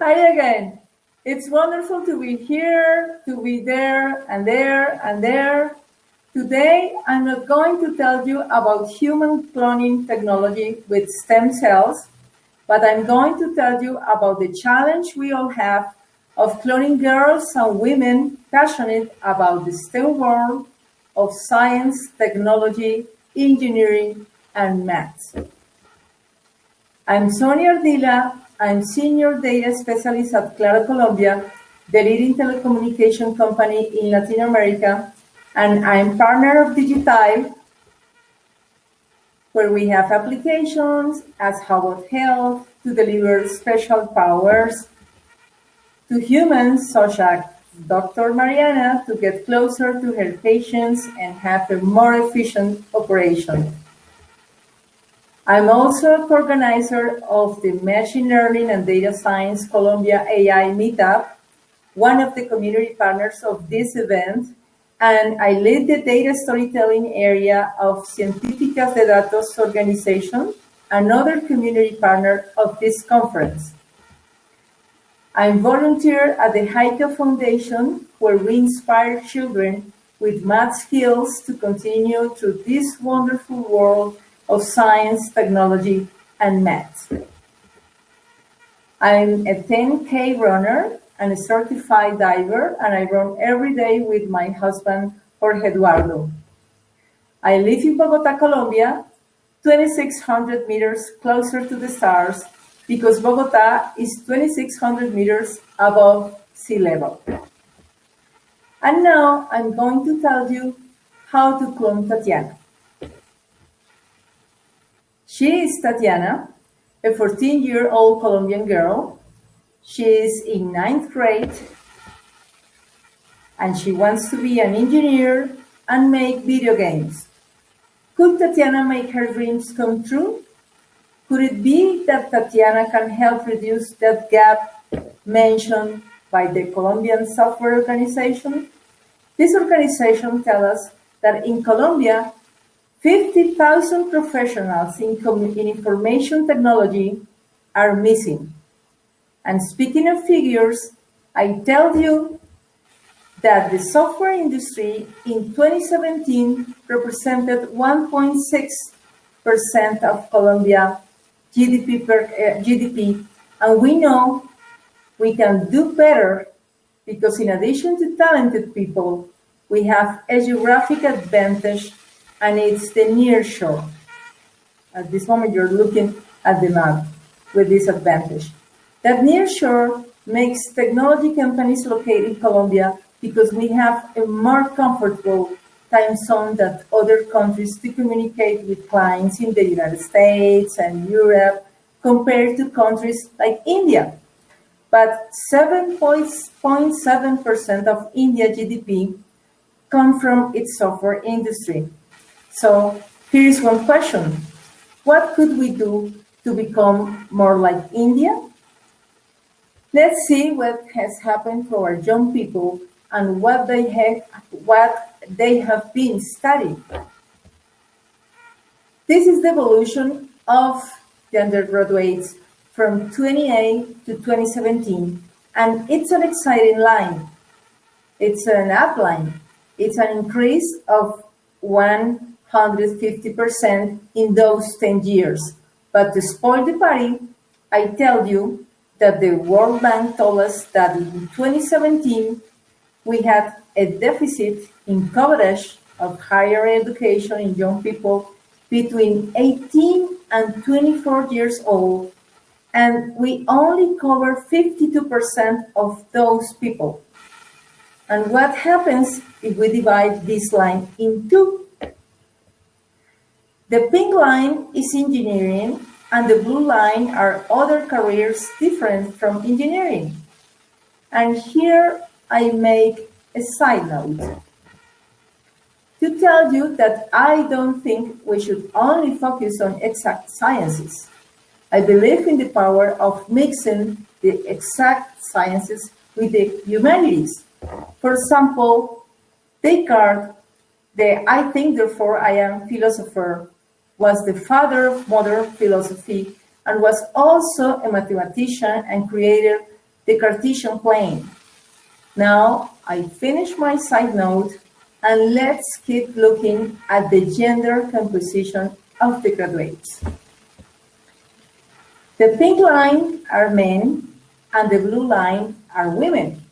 Hi again. It's wonderful to be here, to be there, and there, and there. Today, I'm not going to tell you about human cloning technology with stem cells, but I'm going to tell you about the challenge we all have of cloning girls and women passionate about the STEM world of science, technology, engineering, and maths. I'm Sonia Ardila. I'm Senior Data Specialist at Claro, Colombia, the leading telecommunication company in Latin America, and I'm partner of Digital, where we have applications as Howard Health to deliver special powers to humans, such as Dr. Mariana, to get closer to her patients and have a more efficient operation. I'm also a co-organizer of the Machine Learning and Data Science Colombia AI Meetup, one of the community partners of this event, and I lead the data storytelling area of Científicas de Datos organization, another community partner of this conference. I'm volunteer at the Heike Foundation, where we inspire children with math skills to continue through this wonderful world of science, technology, and math. I'm a 10K runner and a certified diver, and I run every day with my husband, Jorge Eduardo. I live in Bogota, Colombia, 2,600 meters closer to the stars, because Bogota is 2,600 meters above sea level. And now I'm going to tell you how to clone Tatiana. She is Tatiana, a 14-year-old Colombian girl. She is in 9th grade, and she wants to be an engineer and make video games. Could Tatiana make her dreams come true? Could it be that Tatiana can help reduce that gap mentioned by the Colombian Software Organization? This organization tells us that in Colombia, 50,000 professionals in information technology are missing. And speaking of figures, I tell you that the software industry in 2017 represented 1.6% of Colombia GDP, and we know we can do better because in addition to talented people, we have a geographic advantage, and it's the nearshore. At this moment, you're looking at the map with this advantage. That nearshore makes technology companies located in Colombia because we have a more comfortable time zone than other countries to communicate with clients in the United States and Europe compared to countries like India. But 7.7% of India GDP come from its software industry. So here is one question. What could we do to become more like India? Let's see what has happened to our young people and what they have been studying. This is the evolution of the undergraduates from 28 to 2017, and it's an exciting line. It's an upline. It's an increase of 150% in those 10 years. But to spoil the party, I tell you that the World Bank told us that in 2017, we had a deficit in coverage of higher education in young people between 18 and 24 years old, and we only cover 52% of those people. And what happens if we divide this line in two? The pink line is engineering, and the blue line are other careers different from engineering. And here I make a side note to tell you that I don't think we should only focus on exact sciences. I believe in the power of mixing the exact sciences with the humanities. For example, Descartes, the I think therefore I am philosopher, was the father of modern philosophy and was also a mathematician and creator the Cartesian plane. Now I finish my side note, and let's keep looking at the gender composition of the graduates. The pink line are men, and the blue line are women.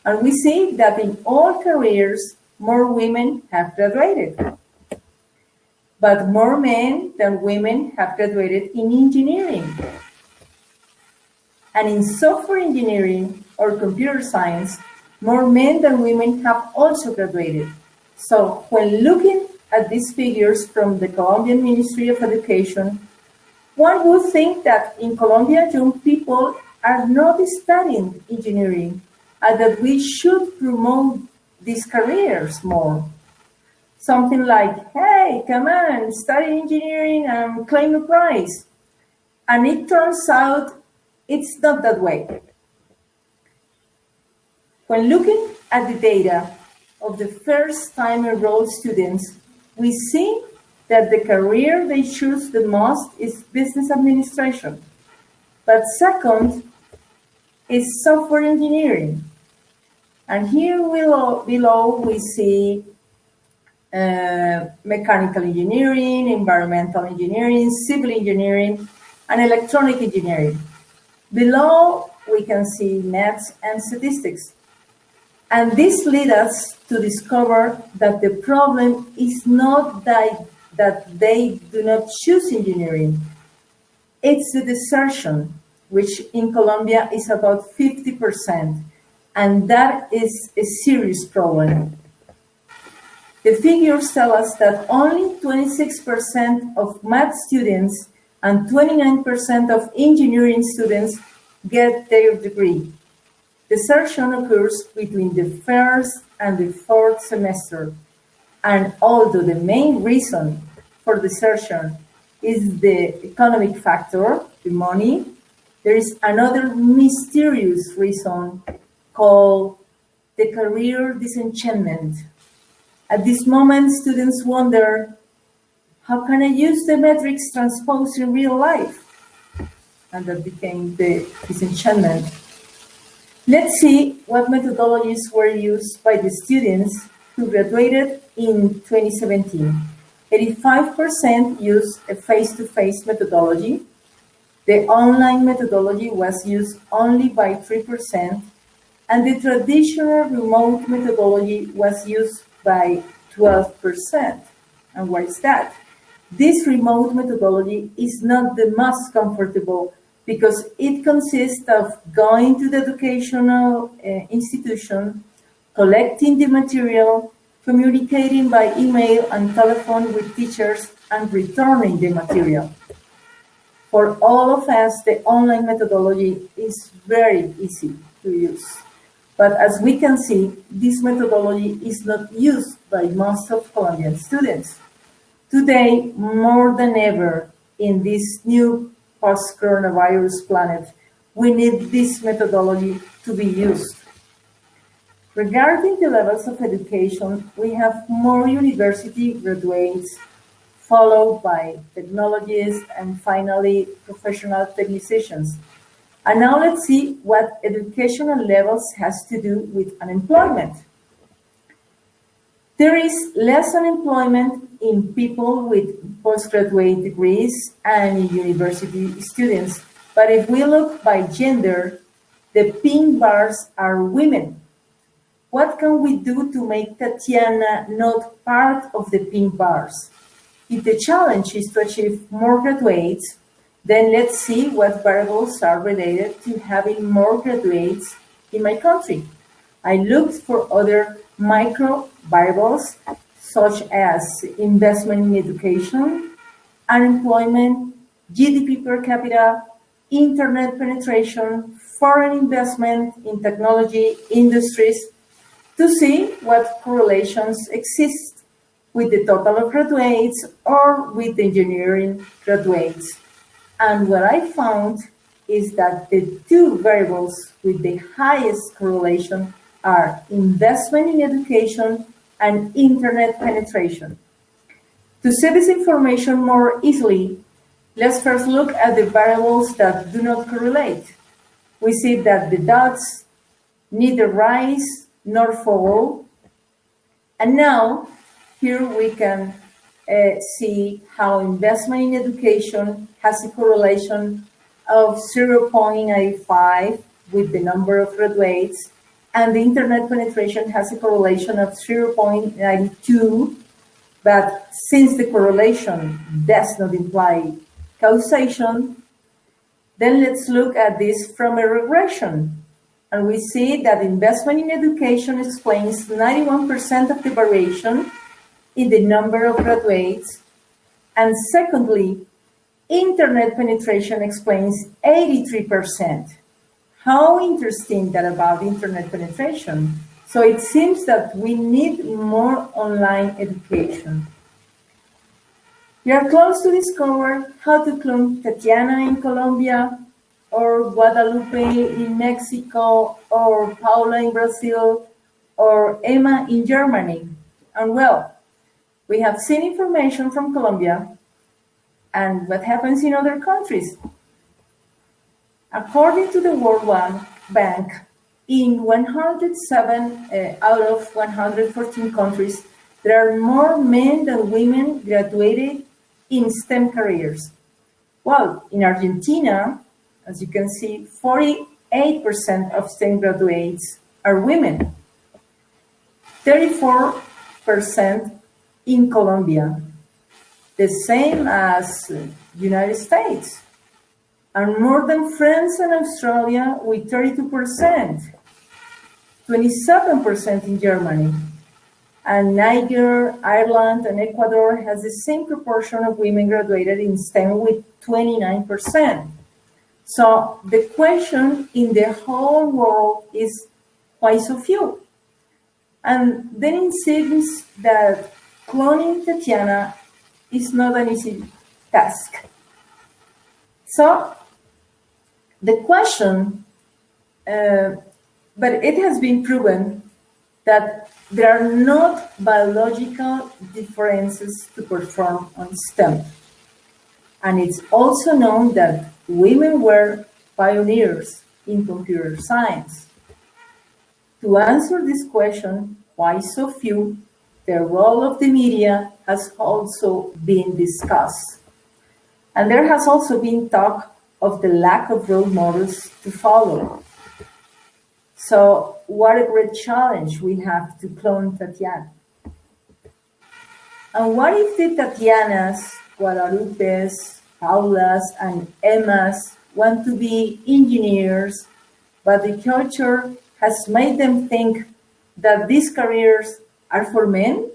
And we see that in all careers, more women have graduated. But more men than women have graduated in engineering. And in software engineering or computer science, more men than women have also graduated. So when looking at these figures from the Colombian Ministry of Education, one would think that in Colombia, young people are not studying engineering and that we should promote these careers more. Something like, hey, come on, study engineering and claim a prize. And it turns out it's not that way. When looking at the data of the first-time enrolled students, we see that the career they choose the most is business administration. But second is software engineering. And here below we see mechanical engineering, environmental engineering, civil engineering, and electronic engineering. Below, we can see maths and statistics. And this leads us to discover that the problem is not that they do not choose engineering. It's the desertion, which in Colombia is about 50%, and that is a serious problem. The figures tell us that only 26% of math students and 29% of engineering students get their degree. Desertion occurs between the first and the fourth semester. And although the main reason for desertion is the economic factor, the money, there is another mysterious reason called the career disenchantment. At this moment, students wonder, how can I use the metrics transposed in real life? And that became the disenchantment. Let's see what methodologies were used by the students who graduated in 2017. 85% used a face-to-face methodology. The online methodology was used only by 3%, and the traditional remote methodology was used by 12%. And why is that? This remote methodology is not the most comfortable because it consists of going to the educational institution, collecting the material, communicating by email and telephone with teachers, and returning the material. For all of us, the online methodology is very easy to use. But as we can see, this methodology is not used by most of Colombian students. Today, more than ever, in this new post-coronavirus planet, we need this methodology to be used. Regarding the levels of education, we have more university graduates, followed by technologists, and finally, professional technicians. And now let's see what educational levels has to do with unemployment. There is less unemployment in people with postgraduate degrees and in university students. But if we look by gender, the pink bars are women. What can we do to make Tatiana not part of the pink bars? If the challenge is to achieve more graduates, then let's see what variables are related to having more graduates in my country. I looked for other micro variables such as investment in education, unemployment, GDP per capita, internet penetration, foreign investment in technology industries, to see what correlations exist with the total of graduates or with engineering graduates. And what I found is that the two variables with the highest correlation are investment in education and internet penetration. To see this information more easily, let's first look at the variables that do not correlate. We see that the dots neither rise nor fall. And now, here we can see how investment in education has a correlation of 0.85 with the number of graduates, and the internet penetration has a correlation of 0.92. But since the correlation does not imply causation, then let's look at this from a regression. And we see that investment in education explains 91% of the variation in the number of graduates. And secondly, internet penetration explains 83%. How interesting that about internet penetration. So it seems that we need more online education. We are close to discover how to clone Tatiana in Colombia, or Guadalupe in Mexico, or Paula in Brazil, or Emma in Germany. And well, we have seen information from Colombia, and what happens in other countries. According to the World Bank, in 107 out of 114 countries, there are more men than women graduated in STEM careers. Well, in Argentina, as you can see, 48% of STEM graduates are women, 34% in Colombia, the same as United States, and more than France and Australia with 32%, 27% in Germany, and Niger, Ireland, and Ecuador has the same proportion of women graduated in STEM with 29%. So the question in the whole world is, why so few? And then it seems that cloning Tatiana is not an easy task. So the question, but it has been proven that there are not biological differences to perform on STEM. And it's also known that women were pioneers in computer science. To answer this question, why so few, the role of the media has also been discussed. And there has also been talk of the lack of role models to follow. So what a great challenge we have to clone Tatiana. And what if the Tatianas, Guadalupes, Paulas, and Emmas want to be engineers, but the culture has made them think that these careers are for men?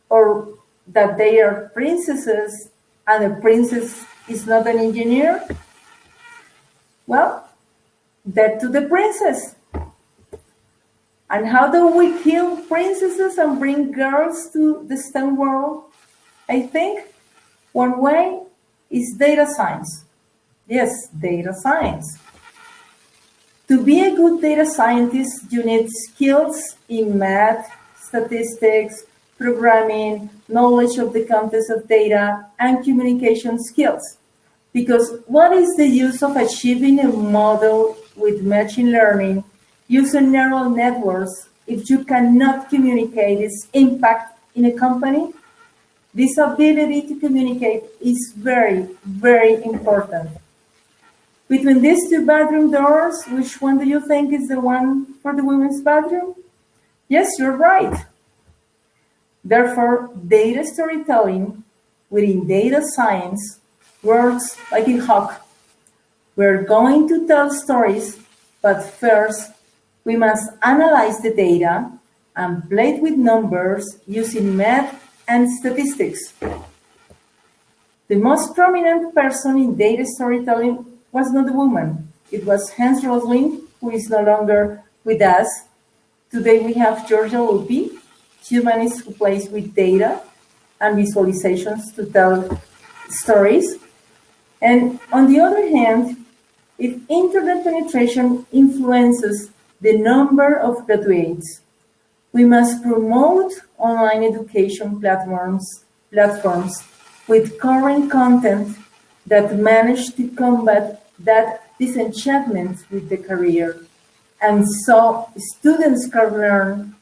Or that they are princesses and a princess is not an engineer? Well, death to the princess. And how do we kill princesses and bring girls to the STEM world? I think one way is data science. Yes, data science. To be a good data scientist, you need skills in math, statistics, programming, knowledge of the contents of data, and communication skills. Because what is the use of achieving a model with machine learning using neural networks if you cannot communicate its impact in a company? This ability to communicate is very, very important. Between these two bathroom doors, which one do you think is the one for the women's bathroom? Yes, you're right. Therefore, data storytelling within data science works like a hawk. We're going to tell stories, but first we must analyze the data and play with numbers using math and statistics. The most prominent person in data storytelling was not a woman. It was Hans Rosling, who is no longer with us. Today we have Georgia Lupi, humanist who plays with data and visualizations to tell stories. And on the other hand, if internet penetration influences the number of graduates, we must promote online education platforms with current content that manage to combat that disenchantment with the career. And so students can learn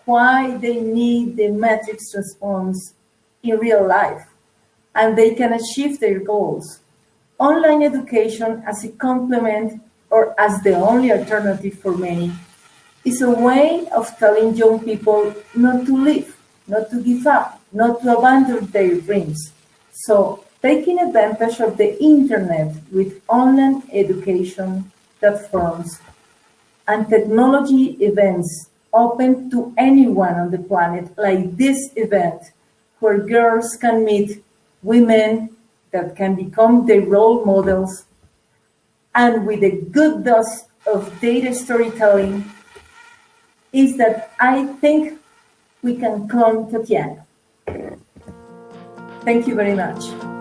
why they need the matrix response in real life, and they can achieve their goals. Online education as a complement or as the only alternative for many is a way of telling young people not to live, not to give up, not to abandon their dreams. So taking advantage of the internet with online education platforms and technology events open to anyone on the planet, like this event, where girls can meet women that can become their role models, and with a good dose of data storytelling, is that I think we can clone Tatiana. Thank you very much.